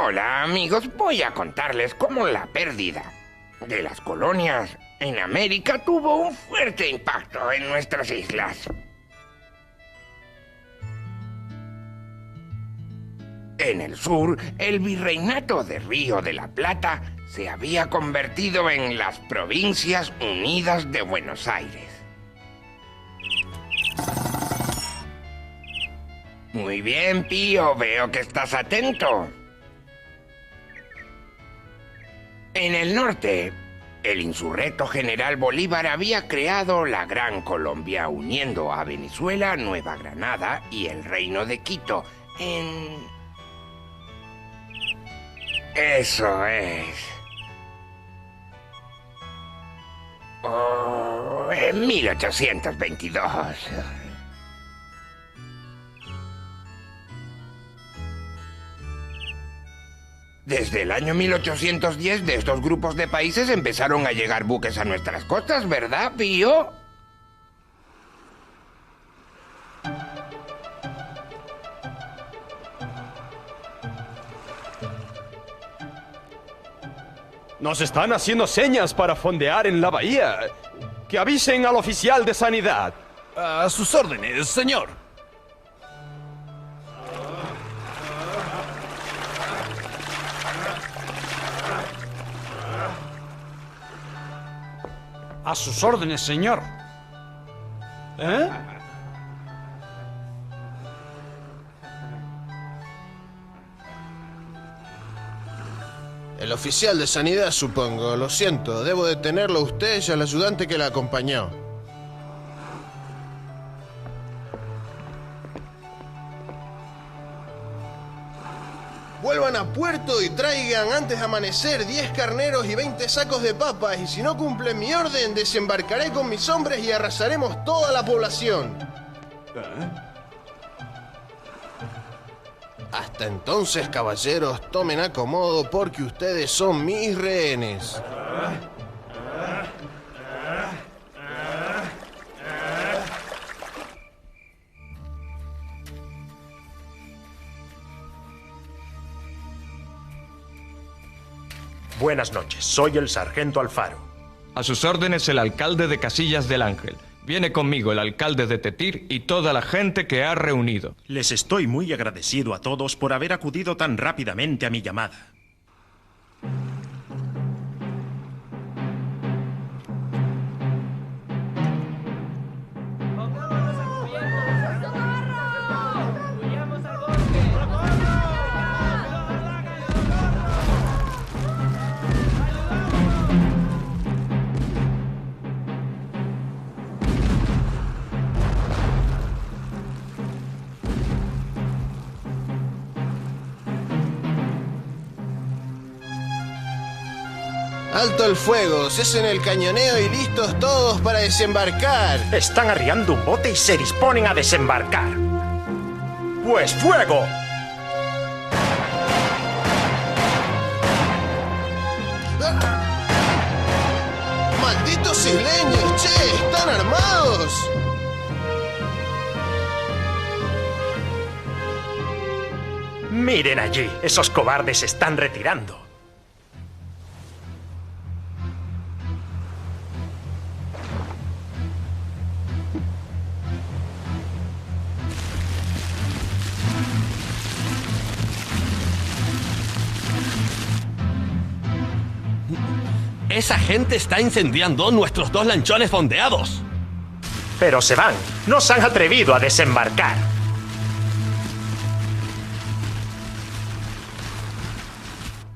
Hola amigos, voy a contarles cómo la pérdida de las colonias en América tuvo un fuerte impacto en nuestras islas. En el sur, el virreinato de Río de la Plata se había convertido en las Provincias Unidas de Buenos Aires. Muy bien, Pío, veo que estás atento. En el norte, el insurrecto general Bolívar había creado la Gran Colombia, uniendo a Venezuela, Nueva Granada y el Reino de Quito Eso es. En 1822. Desde el año 1810 de estos grupos de países empezaron a llegar buques a nuestras costas, ¿verdad, Pío? Nos están haciendo señas para fondear en la bahía. Que avisen al oficial de sanidad. A sus órdenes, señor. A sus órdenes, señor. ¿Eh? El oficial de sanidad, supongo. Lo siento, debo detenerlo a usted y al ayudante que la acompañó. Vuelvan a puerto y traigan antes de amanecer 10 carneros y 20 sacos de papas, y si no cumplen mi orden, desembarcaré con mis hombres y arrasaremos toda la población. Hasta entonces, caballeros, tomen acomodo porque ustedes son mis rehenes. Buenas noches, soy el sargento Alfaro. A sus órdenes el alcalde de Casillas del Ángel. Viene conmigo el alcalde de Tetir y toda la gente que ha reunido. Les estoy muy agradecido a todos por haber acudido tan rápidamente a mi llamada. ¡Alto el fuego! Cesen el cañoneo y listos todos para desembarcar. Están arriando un bote y se disponen a desembarcar. ¡Pues fuego! ¡Malditos isleños! ¡Che! ¡Están armados! Miren allí, esos cobardes se están retirando. Esa gente está incendiando nuestros 2 lanchones fondeados. Pero se van, no se han atrevido a desembarcar.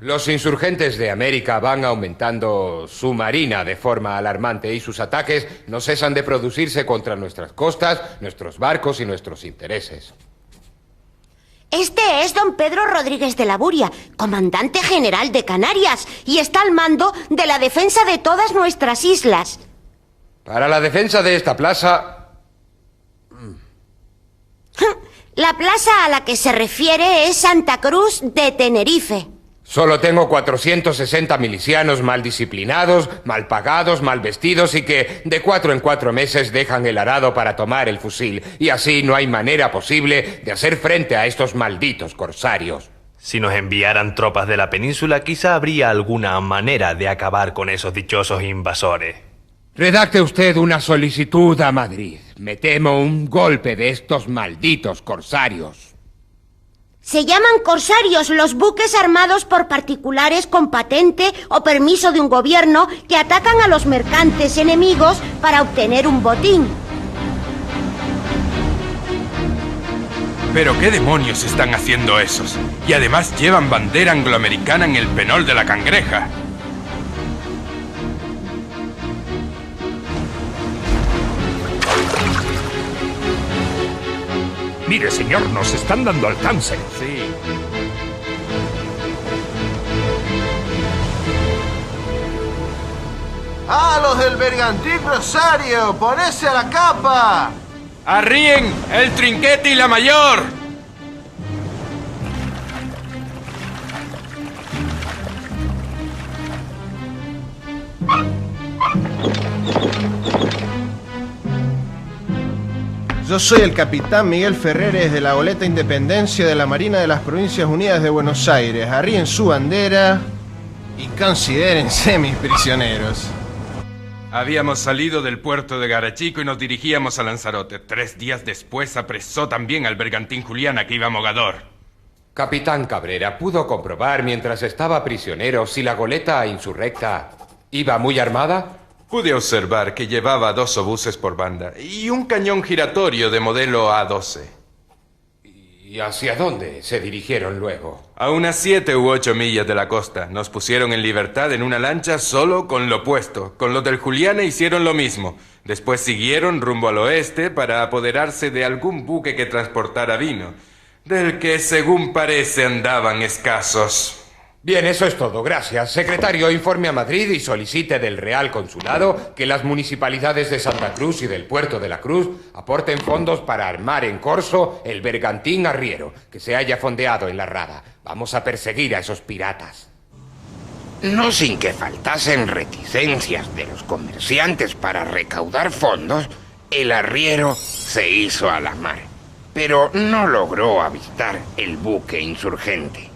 Los insurgentes de América van aumentando su marina de forma alarmante y sus ataques no cesan de producirse contra nuestras costas, nuestros barcos y nuestros intereses. Este es don Pedro Rodríguez de la Buria, comandante general de Canarias, y está al mando de la defensa de todas nuestras islas. Para la defensa de esta plaza... La plaza a la que se refiere es Santa Cruz de Tenerife. Solo tengo 460 milicianos mal disciplinados, mal pagados, mal vestidos y que de 4 en 4 meses dejan el arado para tomar el fusil. Y así no hay manera posible de hacer frente a estos malditos corsarios. Si nos enviaran tropas de la península, quizá habría alguna manera de acabar con esos dichosos invasores. Redacte usted una solicitud a Madrid. Me temo un golpe de estos malditos corsarios. Se llaman corsarios los buques armados por particulares con patente o permiso de un gobierno que atacan a los mercantes enemigos para obtener un botín. ¿Pero qué demonios están haciendo esos? Y además llevan bandera angloamericana en el penol de la Cangreja. Mire, señor, nos están dando alcance. Sí. ¡Ah, los del bergantín Rosario! ¡Ponese a la capa! ¡Arríen el trinquete y la mayor! Yo soy el capitán Miguel Ferreres de la goleta Independencia de la Marina de las Provincias Unidas de Buenos Aires. Arríen su bandera y considérense mis prisioneros. Habíamos salido del puerto de Garachico y nos dirigíamos a Lanzarote. 3 días después apresó también al bergantín Juliana que iba a Mogador. Capitán Cabrera, ¿pudo comprobar mientras estaba prisionero si la goleta insurrecta iba muy armada? Pude observar que llevaba 2 obuses por banda y un cañón giratorio de modelo A12. ¿Y hacia dónde se dirigieron luego? A unas 7 u 8 millas de la costa. Nos pusieron en libertad en una lancha solo con lo puesto. Con los del Juliana hicieron lo mismo. Después siguieron rumbo al oeste para apoderarse de algún buque que transportara vino, del que según parece andaban escasos. Bien, eso es todo, gracias. Secretario, informe a Madrid y solicite del Real Consulado que las municipalidades de Santa Cruz y del Puerto de la Cruz aporten fondos para armar en corso el bergantín arriero que se haya fondeado en la rada. Vamos a perseguir a esos piratas. No sin que faltasen reticencias de los comerciantes para recaudar fondos, el arriero se hizo a la mar, pero no logró avistar el buque insurgente.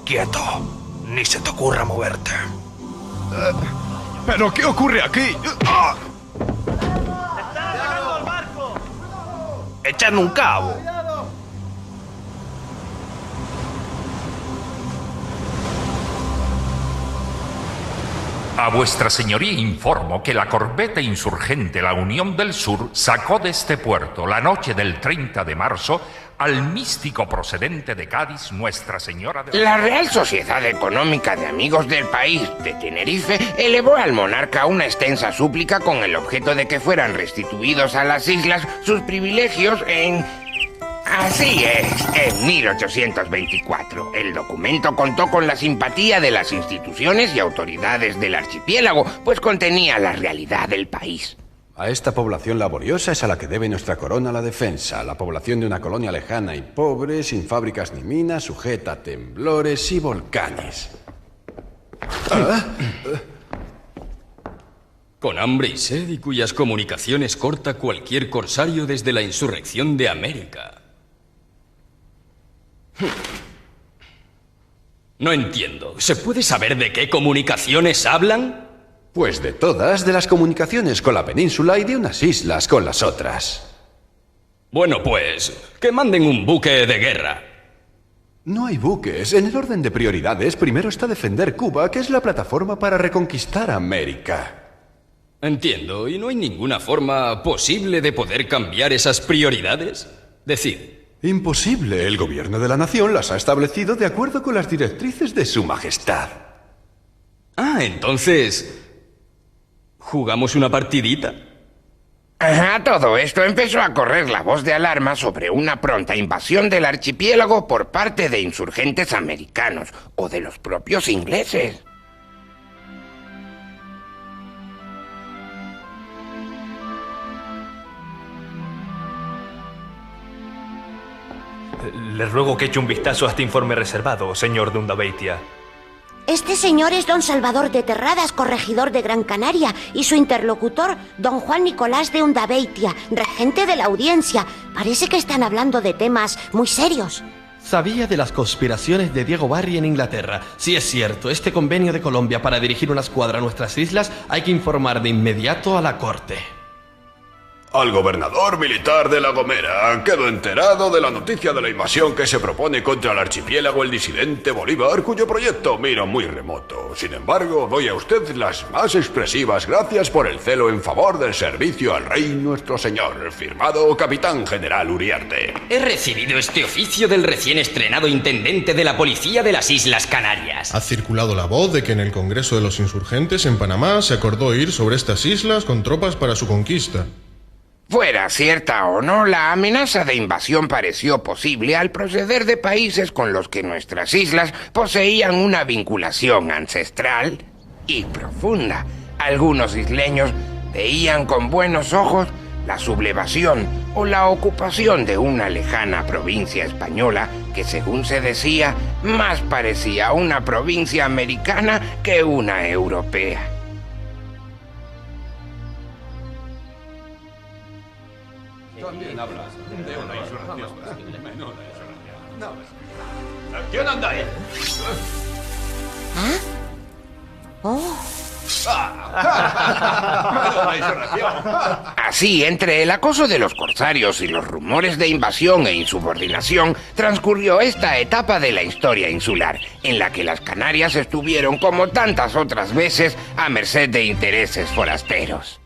Quieto. Ni se te ocurra moverte. ¿Pero qué ocurre aquí? Echadme un cabo. A vuestra señoría informo que la corbeta insurgente La Unión del Sur sacó de este puerto la noche del 30 de marzo al místico procedente de Cádiz, Nuestra Señora de... La Real Sociedad Económica de Amigos del País de Tenerife elevó al monarca una extensa súplica con el objeto de que fueran restituidos a las islas sus privilegios en... Así es, en 1824. El documento contó con la simpatía de las instituciones y autoridades del archipiélago, pues contenía la realidad del país. A esta población laboriosa es a la que debe nuestra corona la defensa, la población de una colonia lejana y pobre, sin fábricas ni minas, sujeta a temblores y volcanes. Con hambre y sed y cuyas comunicaciones corta cualquier corsario desde la insurrección de América. No entiendo. ¿Se puede saber de qué comunicaciones hablan? Pues de todas, de las comunicaciones con la península y de unas islas con las otras. Bueno, pues, que manden un buque de guerra. No hay buques. En el orden de prioridades, primero está defender Cuba, que es la plataforma para reconquistar América. Entiendo. ¿Y no hay ninguna forma posible de poder cambiar esas prioridades? Decid. Imposible. El gobierno de la nación las ha establecido de acuerdo con las directrices de su majestad. Ah, entonces... ¿jugamos una partidita? A todo esto empezó a correr la voz de alarma sobre una pronta invasión del archipiélago por parte de insurgentes americanos o de los propios ingleses. Le ruego que eche un vistazo a este informe reservado, señor de Undabeitia. Este señor es don Salvador de Terradas, corregidor de Gran Canaria, y su interlocutor, don Juan Nicolás de Undabeitia, regente de la audiencia. Parece que están hablando de temas muy serios. Sabía de las conspiraciones de Diego Barry en Inglaterra. Si es cierto, este convenio de Colombia para dirigir una escuadra a nuestras islas, hay que informar de inmediato a la corte. Al gobernador militar de La Gomera quedó enterado de la noticia de la invasión que se propone contra el archipiélago el disidente Bolívar, cuyo proyecto mira muy remoto. Sin embargo, doy a usted las más expresivas gracias por el celo en favor del servicio al rey nuestro señor. Firmado Capitán General Uriarte. He recibido este oficio del recién estrenado intendente de la policía de las Islas Canarias. Ha circulado la voz de que en el Congreso de los Insurgentes en Panamá se acordó ir sobre estas islas con tropas para su conquista. Fuera cierta o no, la amenaza de invasión pareció posible al proceder de países con los que nuestras islas poseían una vinculación ancestral y profunda. Algunos isleños veían con buenos ojos la sublevación o la ocupación de una lejana provincia española que, según se decía, más parecía una provincia americana que una europea. También hablas de una insurrección. ¿Quién anda ahí? ¿Ah? Oh. Así, entre el acoso de los corsarios y los rumores de invasión e insubordinación, transcurrió esta etapa de la historia insular, en la que las Canarias estuvieron, como tantas otras veces, a merced de intereses forasteros.